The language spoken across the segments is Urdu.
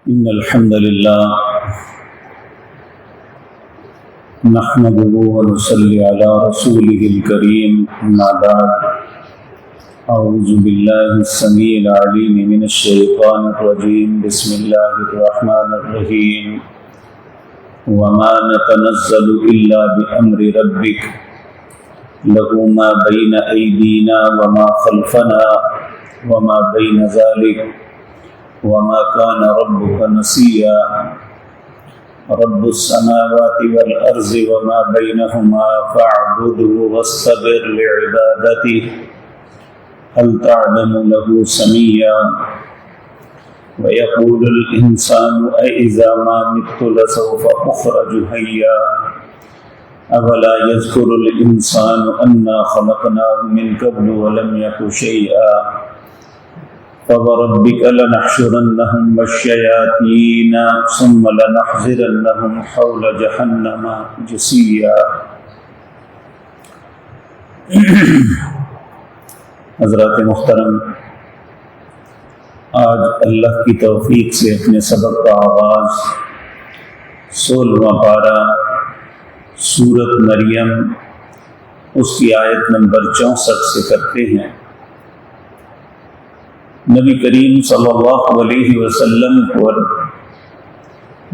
إن الحمد لله نحمده ونصلي على رسوله الكريم أما بعد أعوذ بالله السميع العليم من الشيطان الرجيم بسم الله الرحمن الرحيم وما نتنزل إلا بأمر ربك له ما بين أيدينا وما خلفنا وما بين ذلك وما كان ربك نسيا رب السماوات والأرض وما بينهما فاعبده واصطبر لعبادته هل تعلم له سميا ويقول الإنسان أإذا ما مت لسوف أخرج حيا أولا يذكر الإنسان أنا خلقناه من قبل ولم يك شيئا فوربك لنحشرنهم والشياطين ثم لنحضرنهم حول جهنم جثيا۔ حضرات محترم، آج اللہ کی توفیق سے اپنے سبق کا آغاز 16واں پارہ سورۃ مریم اس کی آیت نمبر 64 سے کرتے ہیں۔ نبی کریم صلی اللہ علیہ وسلم پر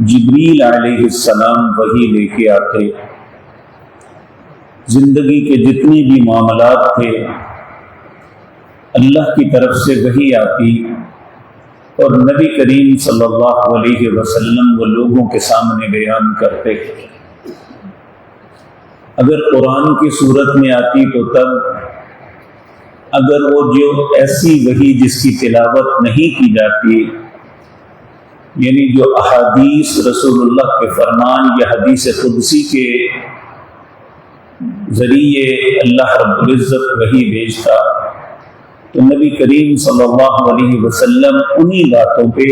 جبریل علیہ السلام وحی لے کے آتے، زندگی کے جتنے بھی معاملات تھے اللہ کی طرف سے وحی آتی اور نبی کریم صلی اللہ علیہ وسلم وہ لوگوں کے سامنے بیان کرتے۔ اگر قرآن کی صورت میں آتی تو تب، اگر وہ جو ایسی وحی جس کی تلاوت نہیں کی جاتی، یعنی جو احادیث رسول اللہ کے فرمان یا حدیث قدسی کے ذریعے اللہ رب العزت وحی بھیجتا، تو نبی کریم صلی اللہ علیہ وسلم انہی باتوں پہ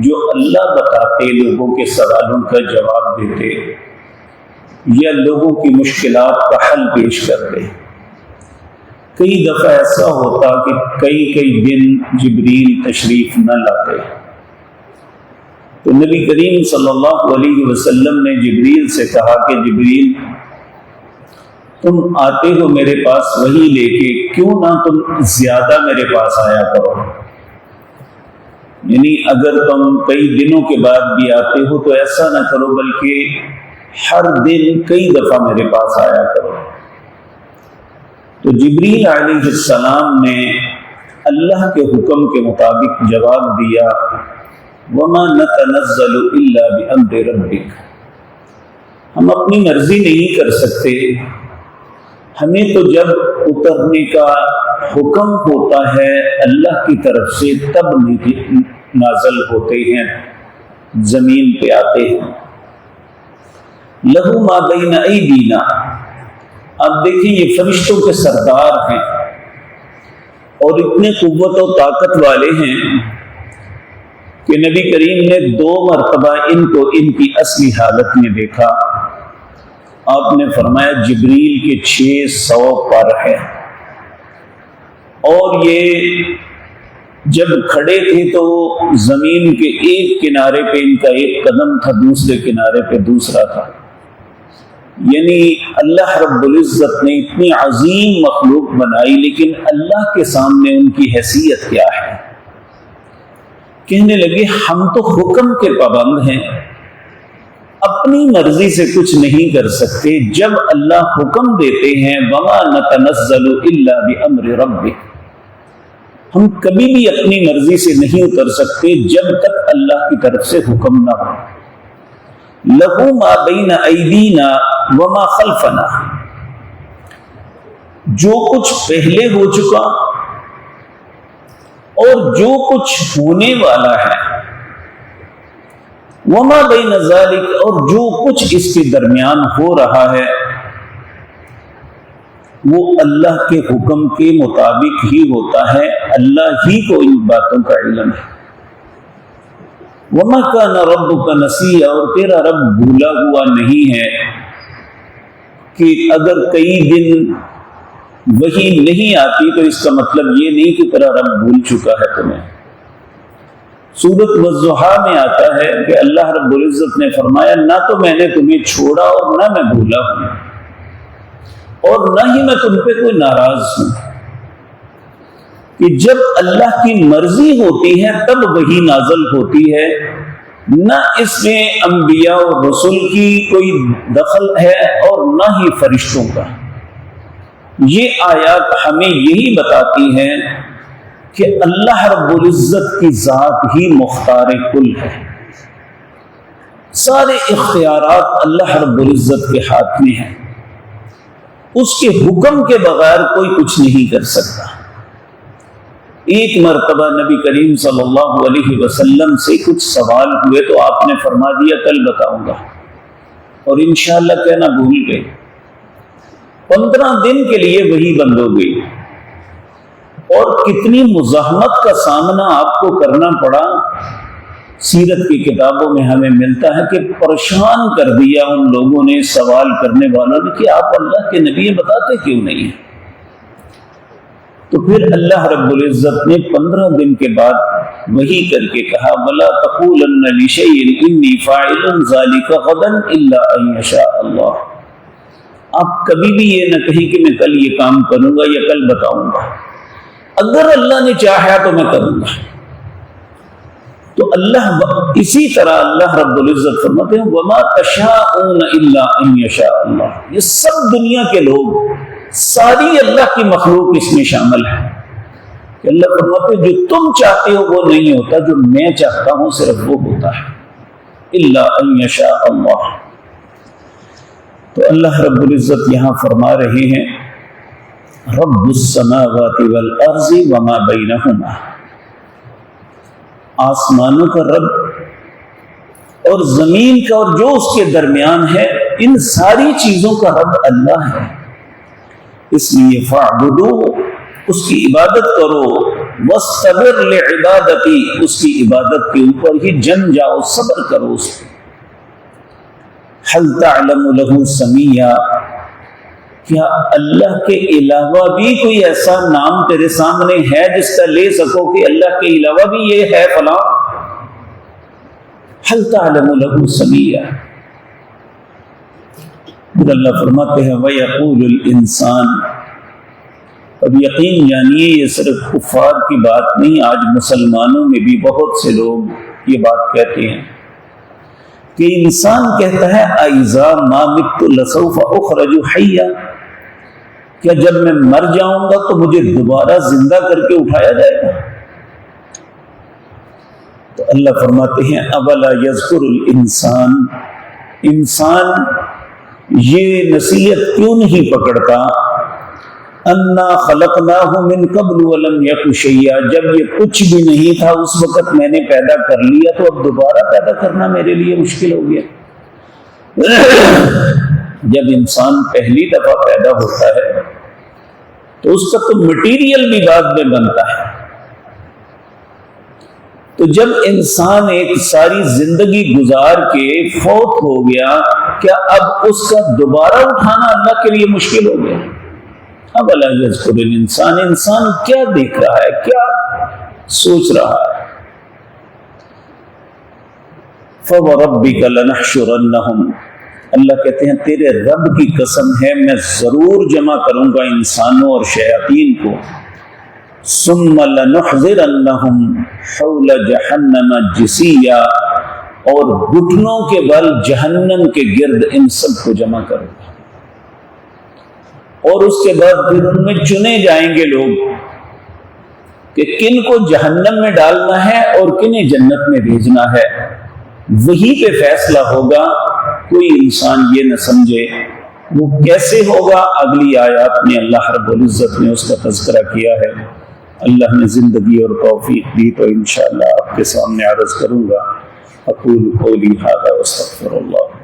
جو اللہ بتاتے لوگوں کے سوالوں کا جواب دیتے یا لوگوں کی مشکلات کا حل پیش کرتے۔ کئی دفعہ ایسا ہوتا کہ کئی دن جبریل تشریف نہ لاتے، تو نبی کریم صلی اللہ علیہ وسلم نے جبریل سے کہا کہ جبریل، تم آتے ہو میرے پاس وحی لے کے، کیوں نہ تم زیادہ میرے پاس آیا کرو؟ یعنی اگر تم کئی دنوں کے بعد بھی آتے ہو تو ایسا نہ کرو، بلکہ ہر دن کئی دفعہ میرے پاس آیا کرو۔ تو جبریل علیہ السلام نے اللہ کے حکم کے مطابق جواب دیا، وَمَا نَتَنَزَّلُ إِلَّا بِأَمْرِ رَبِّكَ، ہم اپنی مرضی نہیں کر سکتے، ہمیں تو جب اترنے کا حکم ہوتا ہے اللہ کی طرف سے تب نازل ہوتے ہیں، زمین پہ آتے ہیں۔ لَهُ مَا بَيْنَ أَيْدِينَا، اب دیکھیں یہ فرشتوں کے سردار ہیں اور اتنے قوت و طاقت والے ہیں کہ نبی کریم نے 2 مرتبہ ان کو ان کی اصلی حالت میں دیکھا۔ آپ نے فرمایا جبریل کے 600 پر ہے، اور یہ جب کھڑے تھے تو زمین کے ایک کنارے پہ ان کا ایک قدم تھا، دوسرے کنارے پہ دوسرا تھا۔ یعنی اللہ رب العزت نے اتنی عظیم مخلوق بنائی، لیکن اللہ کے سامنے ان کی حیثیت کیا ہے؟ کہنے لگے ہم تو حکم کے پابند ہیں، اپنی مرضی سے کچھ نہیں کر سکتے۔ جب اللہ حکم دیتے ہیں وَمَا نَتَنَزَّلُ إِلَّا بِأَمْرِ رَبِّكَ، ہم کبھی بھی اپنی مرضی سے نہیں اتر سکتے جب تک اللہ کی طرف سے حکم نہ ہو۔ لَهُ مَا بَيْنَ أَيْدِينَا وَمَا خَلْفَنَا، جو کچھ پہلے ہو چکا اور جو کچھ ہونے والا ہے، وَمَا بَيْنَ ذَلِكَ، اور جو کچھ اس کے درمیان ہو رہا ہے وہ اللہ کے حکم کے مطابق ہی ہوتا ہے، اللہ ہی کو ان باتوں کا علم ہے۔ وَمَا كَانَ رَبُّكَ نَسِيًّا، اور تیرا رب بھولا ہوا نہیں ہے کہ اگر کئی دن وہی نہیں آتی تو اس کا مطلب یہ نہیں کہ تیرا رب بھول چکا ہے تمہیں۔ سورۃ والضحیٰ میں آتا ہے کہ اللہ رب العزت نے فرمایا نہ تو میں نے تمہیں چھوڑا اور نہ میں بھولا ہوں اور نہ ہی میں تم پہ کوئی ناراض ہوں، کہ جب اللہ کی مرضی ہوتی ہے تب وحی نازل ہوتی ہے، نہ اس میں انبیاء اور رسول کی کوئی دخل ہے اور نہ ہی فرشتوں کا۔ یہ آیات ہمیں یہی بتاتی ہیں کہ اللہ رب العزت کی ذات ہی مختار کل ہے، سارے اختیارات اللہ رب العزت کے ہاتھ میں ہیں، اس کے حکم کے بغیر کوئی کچھ نہیں کر سکتا۔ ایک مرتبہ نبی کریم صلی اللہ علیہ وسلم سے کچھ سوال ہوئے تو آپ نے فرما دیا کل بتاؤں گا، اور انشاءاللہ کہنا بھول گئے۔ 15 دن کے لیے وہی بند ہو گئی، اور کتنی مزاحمت کا سامنا آپ کو کرنا پڑا۔ سیرت کی کتابوں میں ہمیں ملتا ہے کہ پریشان کر دیا ان لوگوں نے، سوال کرنے والوں نے، کہ آپ اللہ کے نبی بتاتے کیوں نہیں ہیں؟ تو پھر اللہ رب العزت نے 15 دن کے بعد وحی کر کے کہا وَلَا تَقُولَنَّ لِشَيْءٍ إِنِّي فَاعِلٌ ذَلِكَ غَدًا إِلَّا أَن يَشَاءَ اللَّهُ۔ آپ کبھی بھی یہ نہ کہیں کہ میں کل یہ کام کروں گا یا کل بتاؤں گا، اگر اللہ نے چاہا تو میں کروں گا۔ تو اللہ اسی طرح اللہ رب العزت فرماتے ہیں وَمَا تَشَاءُونَ إِلَّا أَن يَشَاءَ اللَّهُ۔ یہ سب دنیا کے لوگ، ساری اللہ کی مخلوق اس میں شامل ہے کہ اللہ فرماتے ہیں جو تم چاہتے ہو وہ نہیں ہوتا، جو میں چاہتا ہوں صرف وہ ہوتا ہے، إِلَّا أَن يَشَاءَ اللَّهُ۔ تو اللہ رب العزت یہاں فرما رہے ہیں رب السماوات والارض وما بینہما، آسمانوں کا رب اور زمین کا اور جو اس کے درمیان ہے، ان ساری چیزوں کا رب اللہ ہے، اس لیے فاعبدو، اس کی عبادت کرو، واصطبر لعبادتی، اس کی عبادت کے اوپر ہی جم جاؤ، صبر کرو اس پہ۔ حل تعلم له سمیہ، کیا اللہ کے علاوہ بھی کوئی ایسا نام تیرے سامنے ہے جس کا لے سکو کہ اللہ کے علاوہ بھی یہ ہے فلاں؟ حل تعلم له سمیہ۔ پھر اللہ فرماتے ہیں وَيَقُولُ الْإِنسان، اب یقین جانیے یہ صرف کفار کی بات نہیں، آج مسلمانوں میں بھی بہت سے لوگ یہ بات کہتے ہیں کہ انسان کہتا ہے اَإِذَا مَا مِتُّ لَسَوْفَ أُخْرَجُ حَيًّا، کیا جب میں مر جاؤں گا تو مجھے دوبارہ زندہ کر کے اٹھایا جائے گا؟ تو اللہ فرماتے ہیں اَوَلَا يَذْكُرُ الْإِنسان، انسان یہ نصیحت کیوں نہیں پکڑتا اَنَّا خَلَقْنَاهُ مِن قَبْلُ وَلَمْ يَكُ شَيْئًا، جب یہ کچھ بھی نہیں تھا اس وقت میں نے پیدا کر لیا، تو اب دوبارہ پیدا کرنا میرے لیے مشکل ہو گیا۔ جب انسان پہلی دفعہ پیدا ہوتا ہے تو اس کا تو مٹیریل بھی بعد میں بنتا ہے، تو جب انسان ایک ساری زندگی گزار کے فوت ہو گیا، کیا اب اس کا دوبارہ اٹھانا اللہ کے لیے مشکل ہو گیا؟ اولا یذکر الانسان، انسان کیا دیکھ رہا ہے، کیا سوچ رہا ہے؟ فوربک لنحشرنہم، اللہ کہتے ہیں تیرے رب کی قسم ہے میں ضرور جمع کروں گا انسانوں اور شیاطین کو، ثم لنحضرنہم حول جہنم جثیا، اور گھٹنوں کے بل جہنم کے گرد ان سب کو جمع کروں گا، اور اس کے بعد پھر ان میں چنے جائیں گے لوگ کہ کن کو جہنم میں ڈالنا ہے اور کنہیں جنت میں بھیجنا ہے، وہی پہ فیصلہ ہوگا، کوئی انسان یہ نہ سمجھے وہ کیسے ہوگا۔ اگلی آیات میں اللہ رب العزت نے اس کا تذکرہ کیا ہے۔ اللہ نے زندگی اور توفیق دی تو انشاءاللہ آپ کے سامنے عرض کروں گا۔ اقول قولی ھذا واستغفر اللہ۔